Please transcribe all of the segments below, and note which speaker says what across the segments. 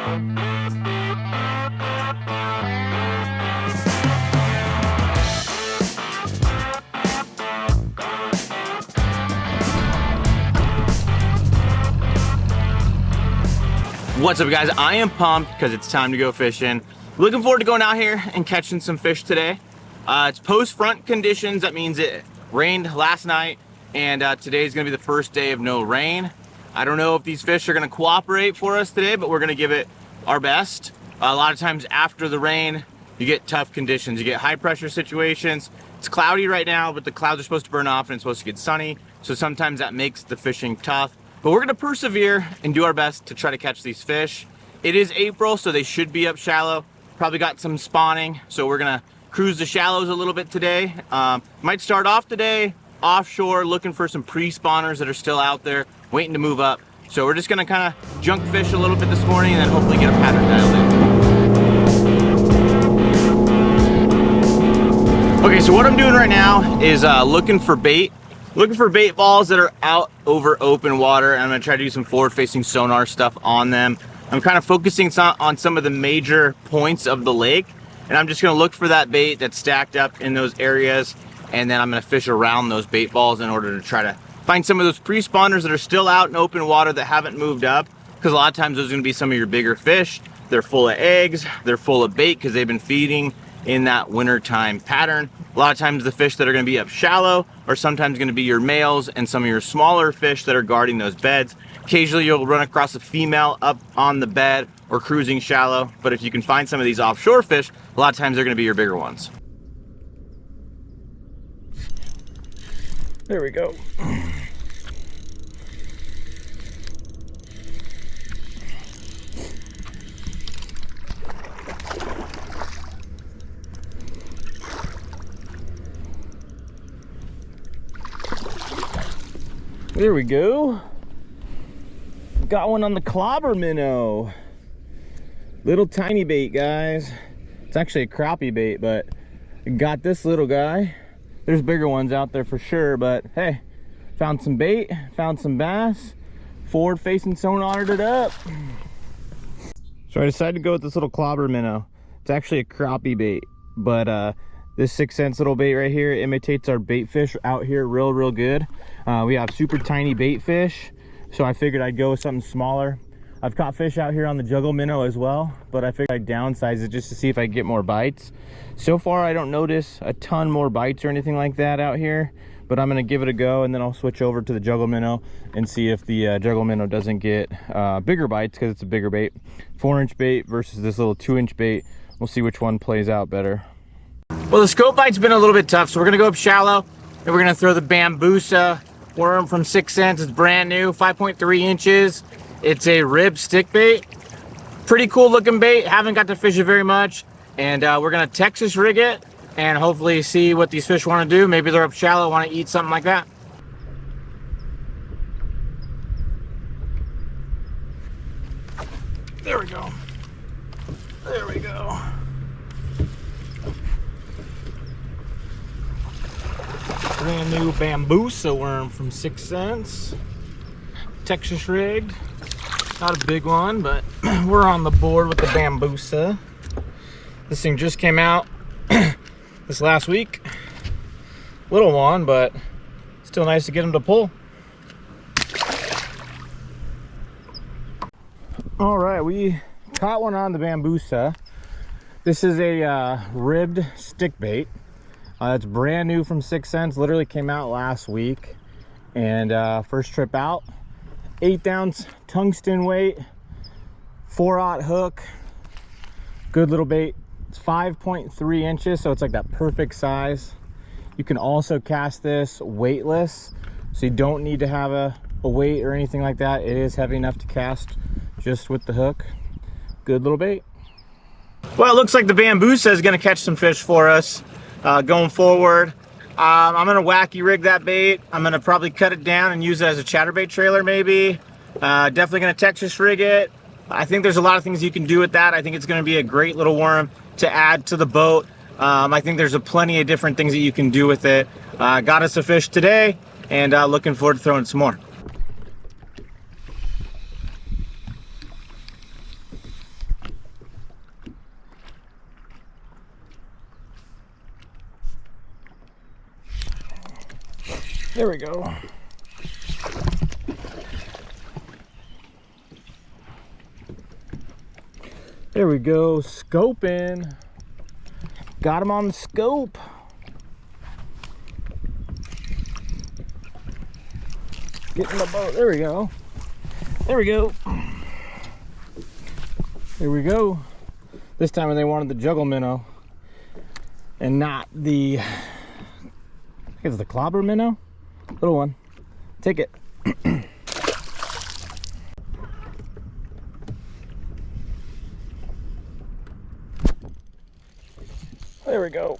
Speaker 1: What's up, guys? I am pumped because it's time to go fishing. Looking forward to going out here and catching some fish today. It's post-front conditions. That means it rained last night, and today is going to be the first day of no rain. I don't know if these fish are going to cooperate for us today, but we're going to give it our best. A lot of times after the rain, you get tough conditions. You get high pressure situations. It's cloudy right now, but the clouds are supposed to burn off and it's supposed to get sunny. So sometimes that makes the fishing tough. But we're gonna persevere and do our best to try to catch these fish. It is April, so they should be up shallow. Probably got some spawning, so we're gonna cruise the shallows a little bit today. Might start off today offshore, looking for some pre-spawners that are still out there, waiting to move up. So we're just gonna kind of junk fish a little bit this morning and then hopefully get a pattern dialed in. Okay, so what I'm doing right now is looking for bait balls that are out over open water, and I'm gonna try to do some forward-facing sonar stuff on them. I'm kind of focusing on some of the major points of the lake, and I'm just gonna look for that bait that's stacked up in those areas, and then I'm gonna fish around those bait balls in order to try to find some of those pre-spawners that are still out in open water that haven't moved up, because a lot of times those are gonna be some of your bigger fish. They're full of eggs, they're full of bait because they've been feeding in that wintertime pattern. A lot of times the fish that are gonna be up shallow are sometimes gonna be your males and some of your smaller fish that are guarding those beds. Occasionally you'll run across a female up on the bed or cruising shallow, but if you can find some of these offshore fish, a lot of times they're gonna be your bigger ones. There we go. There we go. Got one on the clobber minnow. Little tiny bait, guys. It's actually a crappie bait, but got this little guy. There's bigger ones out there for sure, but hey, found some bait, found some bass, forward facing sonared it up. So I decided to go with this little clobber minnow. It's actually a crappie bait, but this 6 cents little bait right here imitates our bait fish out here real good. We have super tiny bait fish, so I figured I'd go with something smaller. I've caught fish out here on the juggle minnow as well, but I figured I'd downsize it just to see if I could get more bites. So far I don't notice a ton more bites or anything like that out here, but I'm gonna give it a go, and then I'll switch over to the juggle minnow and see if the juggle minnow doesn't get bigger bites, because it's a bigger bait. 4-inch bait versus this little 2-inch bait. We'll see which one plays out better. Well, the scope bite's been a little bit tough, so we're gonna go up shallow and we're gonna throw the bambusa worm from 6 cents. It's brand new, 5.3 inches. It's a rib stick bait. Pretty cool looking bait. Haven't got to fish it very much, and we're gonna Texas rig it and hopefully see what these fish want to do. Maybe they're up shallow, want to eat something like that. There we go. There we go. Brand new bambusa worm from 6 cents. Texas rigged. Not a big one, but we're on the board with the bambusa. This thing just came out this last week. Little one, but still nice to get them to pull. All right, we caught one on the bambusa. This is a ribbed stick bait. It's brand new from 6 cents. Literally came out last week, and first trip out. 8-ounce tungsten weight, 4/0 hook. Good little bait. It's 5.3 inches, so it's like that perfect size. You can also cast this weightless, so you don't need to have a weight or anything like that. It is heavy enough to cast just with the hook. Good little bait. Well, it looks like the bambusa is going to catch some fish for us going forward. I'm gonna wacky rig that bait. I'm gonna probably cut it down and use it as a chatterbait trailer maybe. Definitely gonna Texas rig it. I think there's a lot of things you can do with that. I think it's gonna be a great little worm to add to the boat. I think there's plenty of different things that you can do with it. Got us a fish today, and looking forward to throwing some more. There we go. There we go, scoping. Got him on the scope. Get in the boat, there we go. There we go. There we go. This time they wanted the juggle minnow and not the, I think it's the clobber minnow. Little one. Take it. There we go.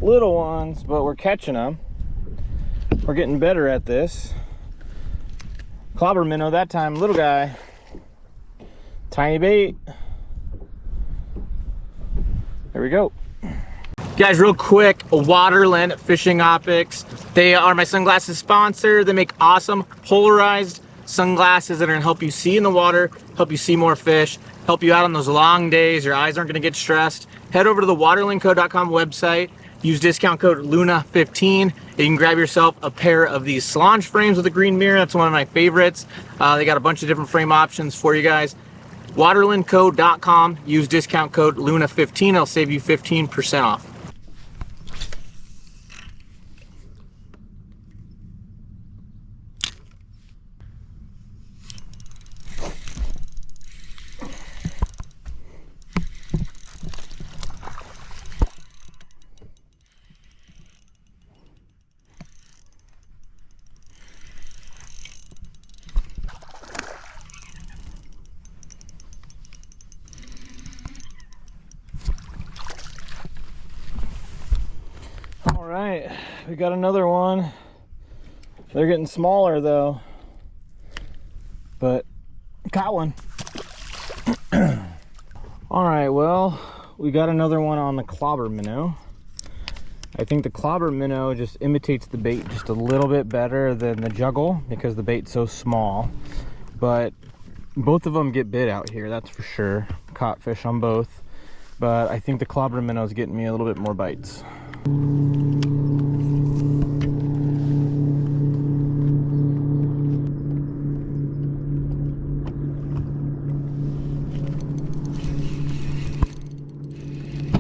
Speaker 1: Little ones, but we're catching them. We're getting better at this. Clobber minnow that time, little guy. Tiny bait. There we go. Guys, real quick, Waterland Fishing Optics. They are my sunglasses sponsor. They make awesome polarized sunglasses that are gonna help you see in the water, help you see more fish, help you out on those long days. Your eyes aren't gonna get stressed. Head over to the waterlandco.com website. Use discount code LUNA15. You can grab yourself a pair of these Sonar frames with a green mirror. That's one of my favorites. They got a bunch of different frame options for you guys. Waterlandco.com. Use discount code LUNA15. It'll save you 15% off. All right, we got another one. They're getting smaller though, but caught one. All right, well, we got another one on the clobber minnow. I think the clobber minnow just imitates the bait just a little bit better than the juggle because the bait's so small, but both of them get bit out here, that's for sure. Caught fish on both, but I think the clobber minnow is getting me a little bit more bites.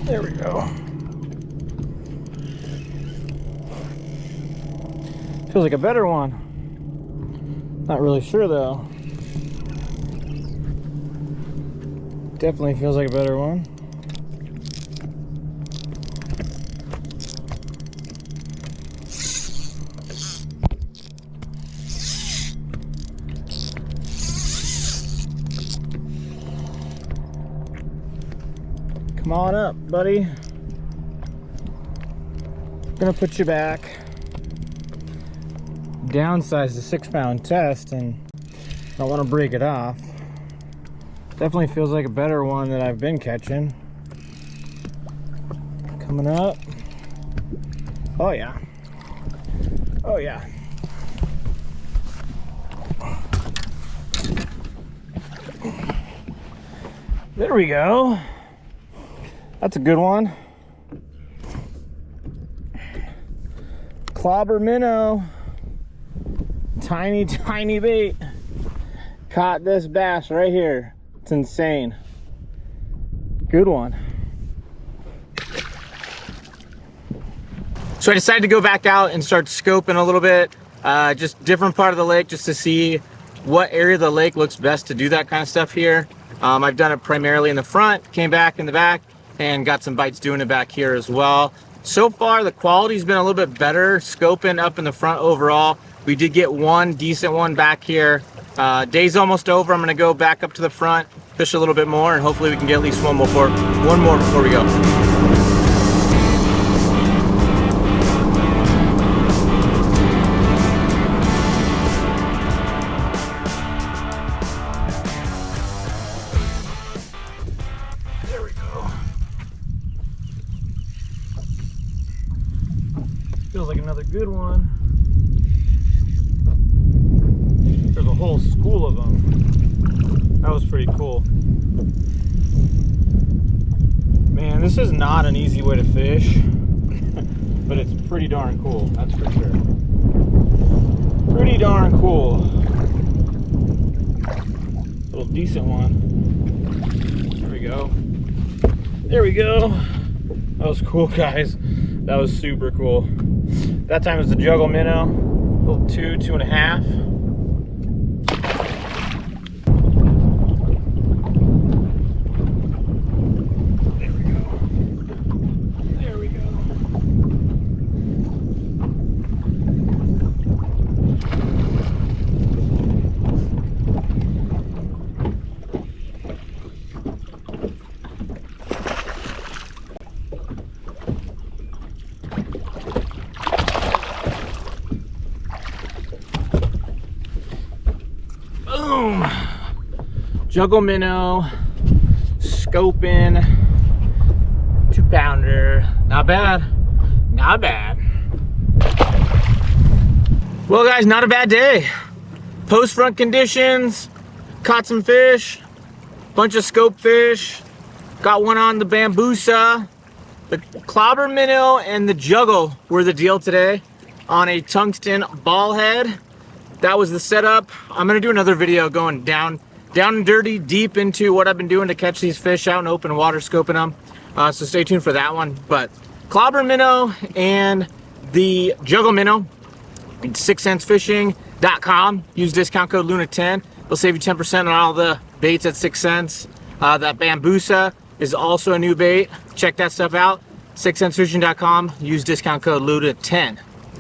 Speaker 1: There we go. Feels like a better one. Not really sure though. Definitely feels like a better one. Come on up, buddy. Gonna put you back. Downsized the 6-pound test and don't want to break it off. Definitely feels like a better one that I've been catching. Coming up. Oh yeah. Oh yeah. There we go. That's a good one. Clobber minnow. Tiny, tiny bait. Caught this bass right here. It's insane. Good one. So I decided to go back out and start scoping a little bit. Just different part of the lake just to see what area of the lake looks best to do that kind of stuff here. I've done it primarily in the front, came back in the back, and got some bites doing it back here as well. So far, the quality's been a little bit better, scoping up in the front overall. We did get one decent one back here. Day's almost over. I'm gonna go back up to the front, fish a little bit more, and hopefully we can get at least one more before we go. feels like another good one. There's a whole school of them. That was pretty cool. Man, this is not an easy way to fish, but it's pretty darn cool, that's for sure. Pretty darn cool. Little decent one. There we go. There we go. That was cool, guys. That was super cool. That time it was the juggle minnow. Little 2.5. Boom! Juggle minnow, scoping, 2-pounder. Not bad. Not bad. Well, guys, not a bad day. Post front conditions, caught some fish, bunch of scope fish, got one on the bambusa. The clobber minnow and the juggle were the deal today on a tungsten ball head. That was the setup. I'm gonna do another video going down and dirty, deep into what I've been doing to catch these fish out in open water, scoping them. So stay tuned for that one. But clobber minnow and the juggle minnow, 6centsfishing.com. Use discount code LUNA10. It'll save you 10% on all the baits at 6 cents. That bambusa is also a new bait. Check that stuff out. 6centsfishing.com. Use discount code LUNA10.